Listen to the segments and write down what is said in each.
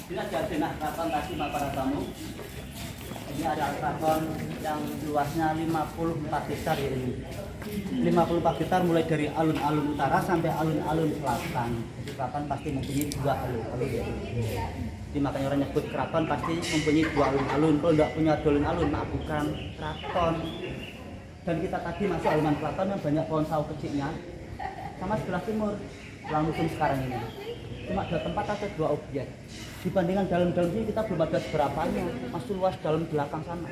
Bila jadi keraton tadi para tamu, ini ada keraton yang luasnya 54 hektar ya ini. 54 hektar mulai dari alun-alun utara sampai alun-alun selatan. Jadi keraton pasti mempunyai dua alun-alun ya. Jadi makanya orang nyebut keraton pasti mempunyai dua alun-alun. Kalau tidak punya dua alun-alun, nah bukan keraton. Dan kita tadi masuk halaman keraton yang banyak pohon sawo kecilnya, sama sebelah timur, sebelah musim sekarang ini. Cuma ada tempat atau dua objek. Dibandingkan dalam-dalam ini kita belum ada seberapanya, masih luas dalam belakang sana.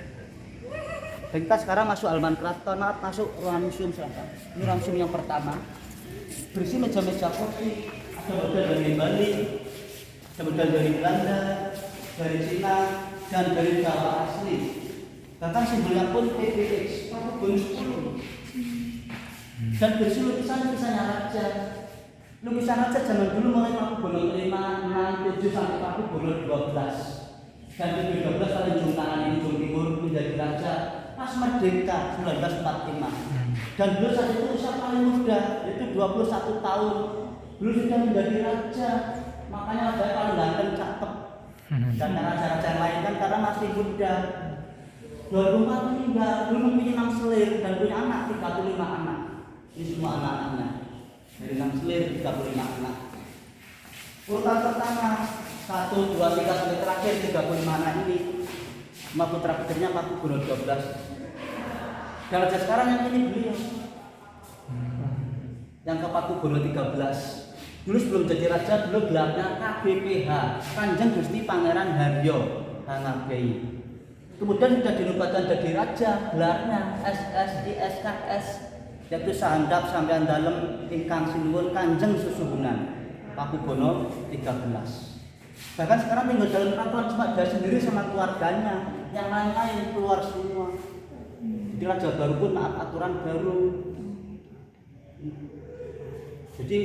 Dan kita sekarang masuk halaman keraton, masuk ruang museum selatan. Ini ruang museum yang pertama, berisi meja-meja kursi, ada model dari Bali, ada model dari Belanda, dari Cina, dan dari Jawa asli. Bahkan simbolnya pun PBX, Paku 10. Dan berisi lukisan-lukisannya raja. Lukisan raja zaman dulu mulai Pakubono 5, 6, 7 sampai Pakubono 12. Dan di 12 kali ujung kanan ini ujung timur menjadi raja pas merdeka 1945. Dan beliau saat itu usia paling muda, yaitu 21 tahun. Beliau sudah menjadi raja, makanya raja paling ganteng cakep. Dan raja-raja yang lain kan karena masih muda. 24 meninggal, belum punya 6 selir dan punya anak 35 anak. Ini semua anak-anaknya. Dari 6 selir 35 anak. Urutan pertama 1, 2, 3 sampai terakhir 35 anak ini. Sama putra putrinya Pakubono 12. Dan raja sekarang yang ini beliau. Yang ke Pakubono 13. Dulu sebelum jadi raja, dulu gelarnya KBPH, Kanjeng Gusti Pangeran Haryo Hangabei. Kemudian sudah dinubatkan jadi raja, gelarnya SSISKS, yaitu Sahandap Sampeyan Dalem Ingkang Sinuwun Kanjeng Susuhunan Pakubono 13. Bahkan sekarang tinggal dalam keraton cuma dia sendiri sama keluarganya, yang lain-lain keluar semua. Jadi raja baru pun maaf aturan baru. Jadi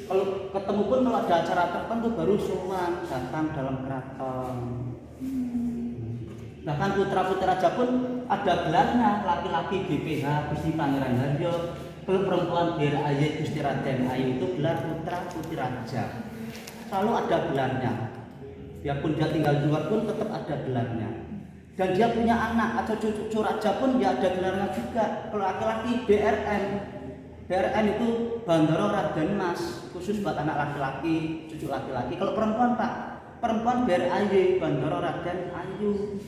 kalau ketemu pun kalau ada acara tertentu baru sowan datang dalam keraton. Bahkan putra-putra raja pun ada gelarnya, laki-laki BPH Gusti Pangeran Haryo, kalau perempuan BRAY Gusti Raden Ayu itu gelar putra putri raja. Selalu ada gelarnya. Biarpun dia tinggal di luar pun tetap ada gelarnya. Dan dia punya anak atau cucu raja pun dia ada gelarnya juga. Kalau laki-laki BRN. BRN itu Bandara Raden Mas, khusus buat anak laki-laki, cucu laki-laki. Kalau perempuan Pak, perempuan BRAY Bandara Raden Ayu.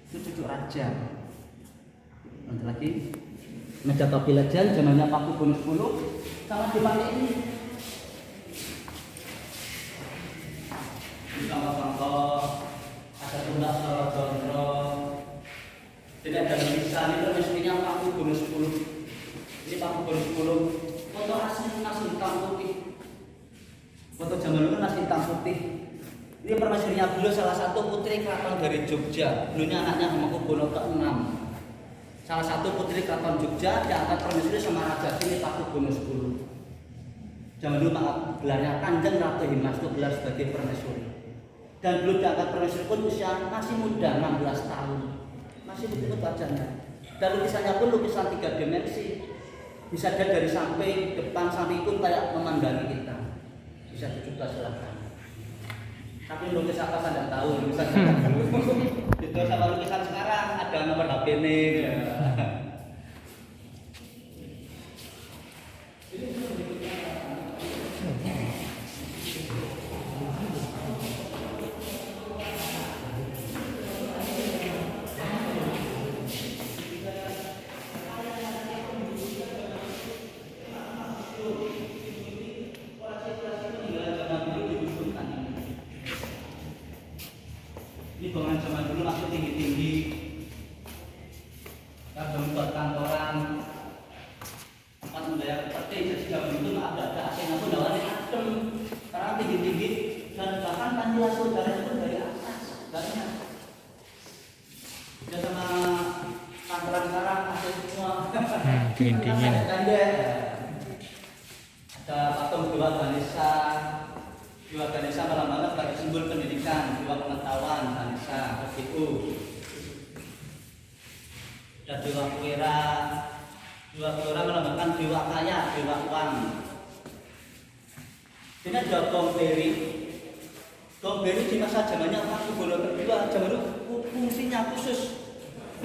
Itu cucu raja. Nanti lagi meja topi lejen zamannya Pakubono 10 salah dipakai ini. Di kamar-kamar ada tundak soro-soro. Jadi ada tulisan itu mestinya Pakubono 10. Ini Pakubono 10. Foto asli nasi hitam putih. Foto zaman dulu nasi hitam putih. Ini permaisurinya beliau salah satu putri keraton dari Jogja. Dulunya anaknya Pakubono ke-6. Salah satu putri keraton Jogja diangkat permaisuri sama raja sini Pakubono 10. Zaman dulu gelarnya Kanjeng Ratu Himas itu gelar sebagai permaisuri. Dan beliau diangkat permaisuri pun usia masih muda 16 tahun. Masih begitu wajahnya. Dan lukisannya pun lukisan 3 dimensi. Bisa dari samping, depan, samping pun kayak memandangi kita. Bisa dicoba silakan. Tapi lukis apa saya tidak tahu, lukisan itu sama lukisan sekarang ada nomor HP ini. Ini bangunan zaman dulu masih tinggi-tinggi. Ada buat kantoran, tempat membayar peti. Jadi zaman itu ada AC-nya pun dalamnya adem, karena tinggi-tinggi dan bahkan panjang saudara itu dari atas banyak. Ya sama kantoran sekarang AC semua. Dingin-dingin. Ada patung Dewa Ganesha. Dewa Ganesha malam banget sebagai simbol pendidikan, dewa pengetahuan, Ganesha, itu. Dan Dewa Kuwera melambangkan dewa kaya, dewa uang. Ini ada Gomberi. Gomberi di masa zamannya Pakubono kedua, zaman itu fungsinya khusus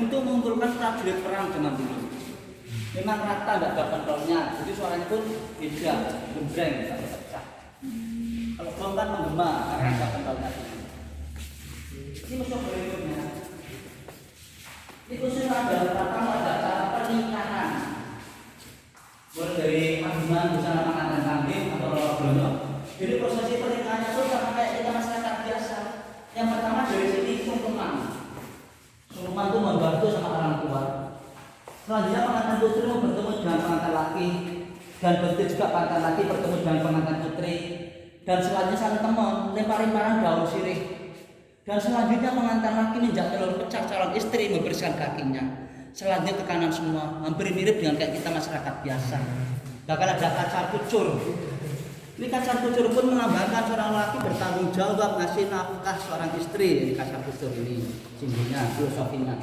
untuk mengumpulkan prajurit perang zaman dulu. Memang rata, tidak ada kontrolnya, jadi suaranya pun beda, gembreng, pecah. Kalau gong kan menggema, karena ada kontrolnya. Ini musuh berikutnya. Ini khusus ada acara pernikahan. Mulai dari panggilan busana pengantin kambing atau lolo. Jadi prosesi pernikahannya itu sama kayak kita masyarakat biasa. Yang pertama dari sini sungkeman. Sungkeman itu membantu sama orang tua. Selanjutnya pengantin putri bertemu dengan pengantin laki, dan berarti juga pengantin laki bertemu dengan pengantin putri. Dan selanjutnya saling teman, lemparin barang daun sirih. Dan selanjutnya pengantin laki menjak telur pecah calon istri membersihkan kakinya. Selanjutnya ke kanan semua, hampir mirip dengan kayak kita masyarakat biasa. Bahkan ada kacar kucur. Ini kacar kucur pun melambangkan seorang laki bertanggung jawab ngasih nafkah seorang istri. Ini kacar kucur ini, simbolnya, filosofinya.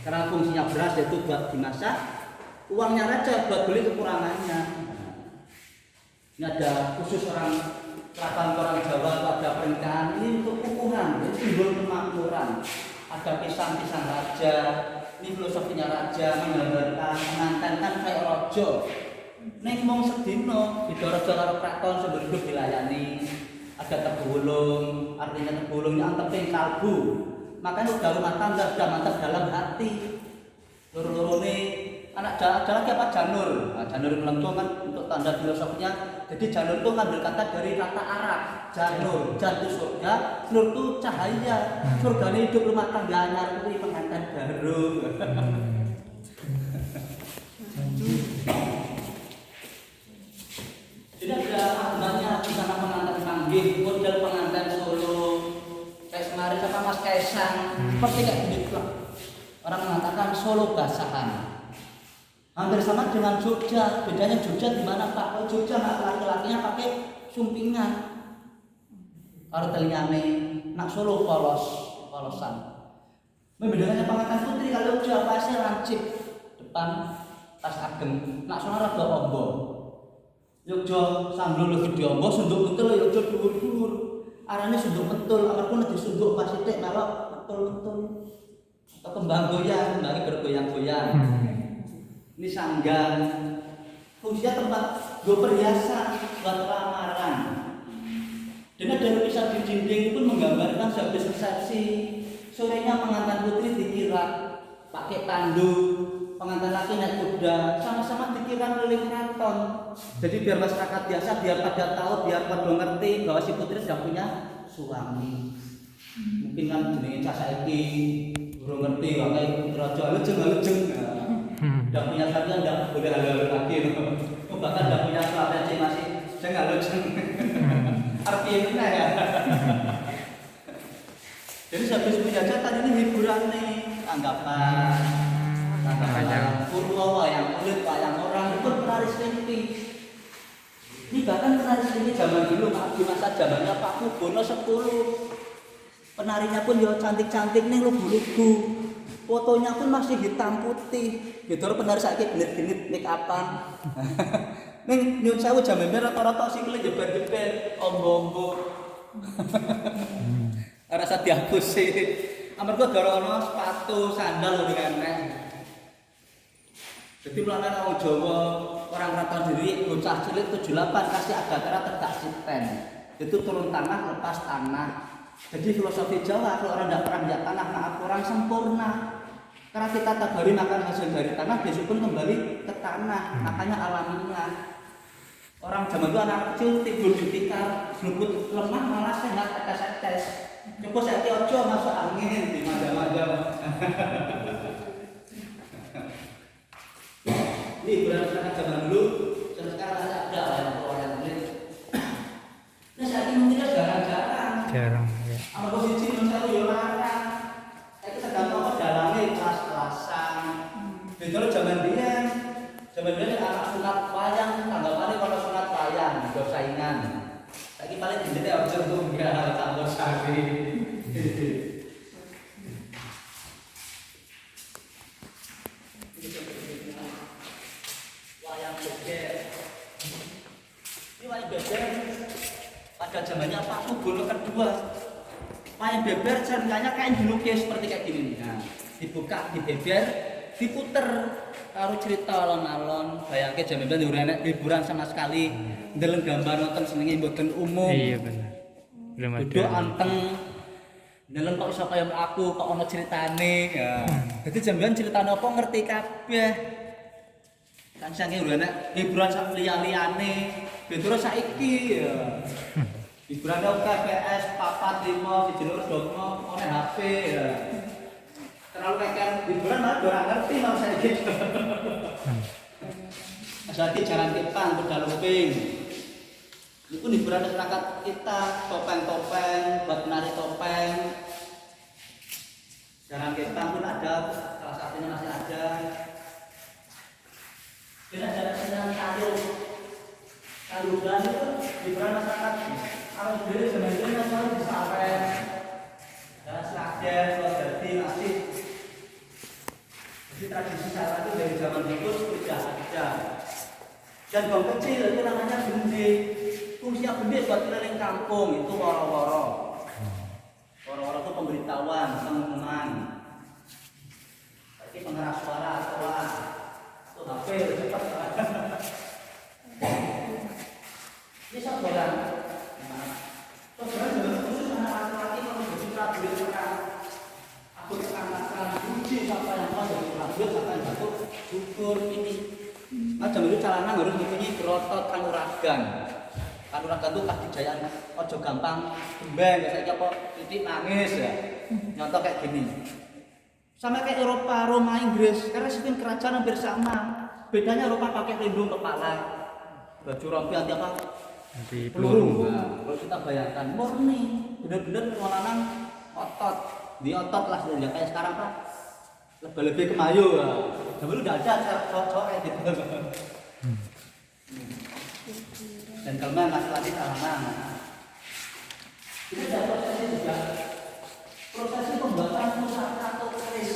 Karena fungsinya beras yaitu buat dimasak, uangnya raja buat beli kekurangannya. Ini ada khusus orang keraton orang Jawa pada pernikahan ini untuk ukuran, ini simbol kemakmuran. Ada pisang-pisang raja, ini filosofinya raja menggambarkan pengantin kan kayak rojo. Neng mong sedino didorojo karo kraton sumber hidup dilayani. Ada tegulung, artinya tegulung yang teping kalbu. Makanya udah rumah tangga sudah mantap dalam hati. Loro-lorone anak ada lagi apa janur. Nah, janur melengkung kan untuk tanda filosofinya. Jadi janur itu ngambil kata dari kata Arab. Janur, jantu surga, nur itu cahaya. Surga ini hidup rumah tangganya itu pengantin baru. Jadi ada maknanya di sana pengantin panggil, model pengantin Solo. Kayak kemarin sama Mas Kaisang, seperti kayak gitu. Orang mengatakan Solo basahan. Hampir sama dengan Jogja. Bedanya Jogja di mana Pak? Kalau Jogja laki-lakinya pakai sumpingan. Kalau telingane nak Solo polosan. Membedakannya pengantin putri kalau Jogja pasnya lancip depan tas ageng. Nak Solo rada ombo. Jogja sambil lebih diombo sunduk betul Jogja dhuwur-dhuwur. Arane sunduk betul, amarga nek disunduk pas sithik melok betul-betul. Atau kembang goyang, kembangnya bergoyang-goyang. Ini sanggan. Fungsinya tempat gue perhiasan buat lamaran. Dan ada lukisan di dinding pun menggambarkan sehabis resepsi. Sorenya pengantin putri dikirap pakai tandu, pengantin laki naik kuda, sama-sama dikirap oleh keraton. Jadi biar masyarakat biasa, biar pada tahu, biar pada ngerti bahwa si putri sudah punya suami. Mungkin kan jenenge cah saiki belum ngerti wae raja lejeng. Udah punya suami enggak boleh halal lagi. Bahkan udah punya suami aja masih jangan lejeng. Artinya ya. Jadi habis punya jatah ini hiburan nih, anggapan Purwo yang kulit wayang orang itu penari selimpi. Ini bahkan penari selimpi zaman dulu di masa zamannya Pakubono 10. Penarinya pun ya cantik-cantik nih lugu-lugu. Fotonya pun masih hitam putih. Gitu penari saiki genit-genit make upan. Ning nyun sewu jaman rata-rata sikile jeber-jeber ombo-ombo. Rasa dihapus sih. Amarga gara-gara sepatu sandal lho enek. Jadi mulane orang Jawa, orang Keraton diri bocah cilik 78 kasih agatara tegak siten. Itu turun tanah lepas tanah. Jadi filosofi Jawa kalau orang tidak pernah lihat tanah maaf kurang sempurna. Karena kita tak beri makan hasil dari tanah, besok pun kembali ke tanah. Makanya alamiah. Orang zaman itu anak kecil tidur di tikar, gelubut lemah malah sehat tetes-tetes. Coba saya ojo masuk angin di maja-maja. Ini berdasarkan zaman dulu, sekarang ada yang ini. Nah saat ini mungkin jarang-jarang. Jarang. Ya. Apa posisi manusia itu larang. Itu tergantung dalangnya kelas-kelasan. Betul zaman dia anak sunat wayang, tanggapannya kalau sunat wayang, udah saingan. Lagi paling jadi harus tunggal, tambah sari. Wayang beber. Ini wayang beber. pada zamannya Paku Buwono kedua. Wayang beber ceritanya kain dilukis seperti kayak gini nih. Nah, dibuka, dibeber, diputer karo cerita alon-alon. Bayangke jam beber ora enek hiburan sama sekali. Ndeleng gambar nonton senenge mboten umum. Iya bener. Belum ada. Duduk anteng. Ndeleng kok iso kaya aku, kok ana ceritane. Ya. Dadi jambean ceritane apa ngerti kabeh. Kan sange ora enek hiburan sak liya-liyane. Betul saiki ya. Hiburan oke PS 4 5 dijelur dogma oleh HP ya. Terlalu kayak hiburan malah ora ngerti mau saiki. Asal jalan Kepang pedal luping. Itu hiburan masyarakat kita, topeng-topeng, buat menari topeng. Jalan Kepang pun ada, salah satunya masih ada. Kita ada senang kayu. Kalugan itu hiburan masyarakat. Kalau dulu sebenarnya masalah di Sawen, dan Sragen, Lodadi, masih. Jadi tradisi Sawen itu dari zaman dulu sudah ada. Dan gong kecil itu namanya bende. Fungsinya bende buat keliling kampung itu woro-woro. Woro-woro itu pemberitahuan, pengumuman. Tapi pengeras suara, itu HP cepat. Ini satu orang. Saudara khusus anak laki-laki kalau berjuta duit sekarang. Aku akan uji siapa yang mau jadi prajurit, siapa yang jatuh syukur ini. Macam itu calana harus mempunyai berotot kanuragan. Kanuragan itu kadijayaan, ojo gampang gembeng, saya apa titik nangis ya. Nyontoh kayak gini. Sama kayak Eropa, Roma, Inggris, karena sistem kerajaan hampir sama. Bedanya Eropa pakai pelindung kepala, baju rompi anti apa? Nanti Peluru. Nah, kalau kita bayangkan murni, benar-benar lanang otot, di otot lah sudah kayak sekarang Pak. Lebih-lebih kemayu. Dulu udah ada cowok-cowok kayak gitu. Dan kalau nggak lagi salaman. Ini ada prosesnya juga. Proses pembuatan pusaka atau keris.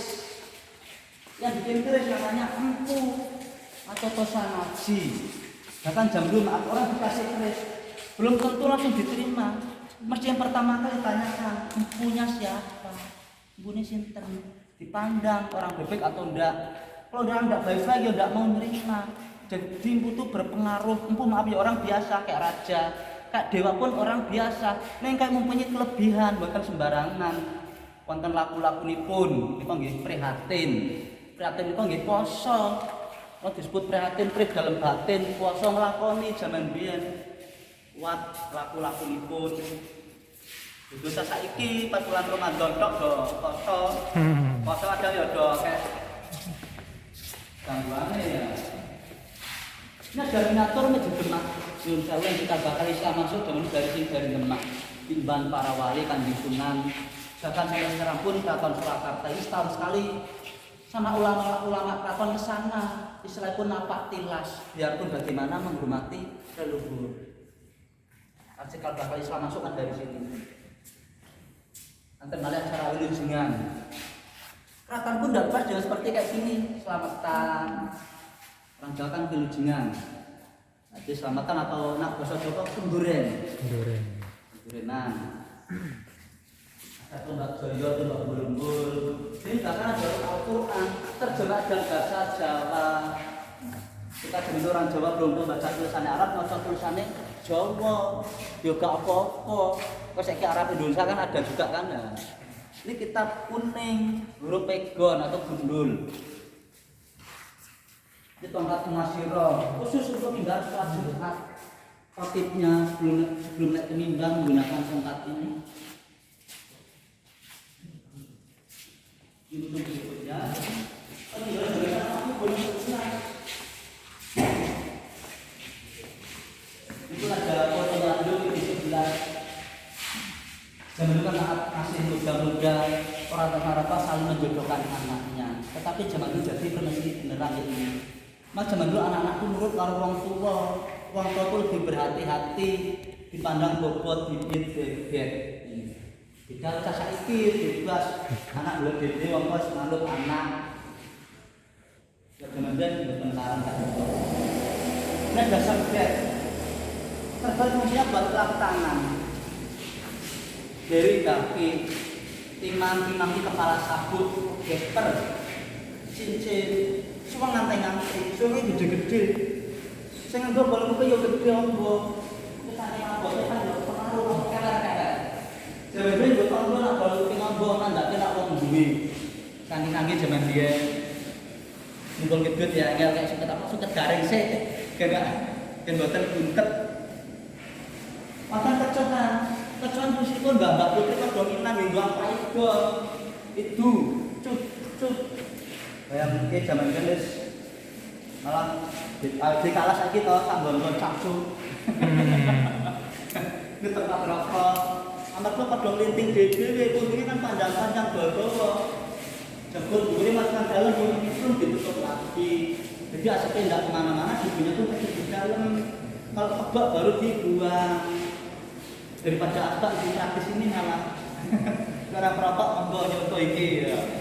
Yang bikin keris namanya empu atau tosanaji. Bahkan jam dulu orang dikasih keris belum tentu langsung diterima. Mesti yang pertama kali tanyakan empunya siapa, empunya sinten, dipandang orang bebek atau enggak. Kalau orang enggak baik-baik ya enggak mau menerima. Jadi empu itu berpengaruh. Empu maaf ya orang biasa kayak raja, kayak dewa pun orang biasa. Neng kayak mempunyai kelebihan bukan sembarangan. Wonten laku-lakunipun kita nggih prihatin. Prihatin itu nggih poso. Kalau disebut prihatin, prih dalam batin, puasa ngelakoni zaman biyen. Kuat laku-lakunipun. Dosa saiki pas bulan Ramadan tok do poso. Poso ada ya do kayak gangguane ya. Ini ada miniatur di Demak. Yun sewu yang kita bakal Islam masuk dari Demak. Timban para wali Kanjeng Sunan. Bahkan sampai sekarang pun Keraton Surakarta ini setahun sekali sama ulama-ulama keraton ke sana. Istilah pun napak tilas, biarpun bagaimana menghormati leluhur. Artikel bakal Islam masuk kan dari sini. Nanti malah acara wilujungan. Keraton pun dapat jangan seperti kayak gini, selamatan. Orang Jawa kan wilujungan. Jadi selamatan atau nak bahasa Jawa kunduren. Kundurenan. Ada tumbak joyo, tumbak bulungbul. Ini bahkan ada Al-Quran terjemah dalam bahasa Jawa. Kita jadi orang Jawa belum tahu baca tulisannya Arab, baca tulisannya Jawa. Juga apa-apa. Kalau saya Arab Indonesia kan ada juga kan ya. Ini kitab kuning, huruf pegon atau gundul. Ini tongkat Masiro, khusus untuk pindah sholat Jumat. Khotibnya sebelum naik ke mimbar menggunakan tongkat ini. Ini untuk berikutnya. Itu ada foto lanjut di sebelah. Zaman dulu kan masih muda-muda, orang rata-rata saling menjodohkan anaknya. Tetapi zaman itu jadi permisi beneran ini. Mas zaman dulu anak-anak itu nurut karo orang tua itu lebih berhati-hati, dipandang bobot, bibit, bebek. Tidak usah saiki bebas, anak belum gede, wong kos manut anak. Kemudian bertengkaran kan. Ini dasar bed. Serban fungsinya buat lap tangan. Dari kaki, timang di kepala sabut, gesper, cincin, semua ngantai-ngantai, semua gede-gede. Saya nggak boleh buka yo gede ombo. Kita apa? Kita nggak pengaruh keler-keler. Sebenarnya buat ombo nak boleh buka ombo, nggak kena uang duit. Sangi-sangi zaman dia. Mumpul gedut ya, kayak suket apa? Suket garing sih, kan boten buntet. Makan kecoan meskipun mbak putri kan dominan minggu apa itu, cut. Kayak mungkin zaman gendis malah di kalah lagi toh sambal capsu. Ini tempat rokok. Amat lo pada linting dede, kuncinya kan panjang-panjang bawa. Jemput dulu masukkan dalam itu ditutup lagi. Jadi asapnya tidak kemana-mana, ibunya tuh masih di dalam. Kalau kebak baru dibuang. Daripada asap di praktis ini malah karena perokok membawa nyontoh ini ya.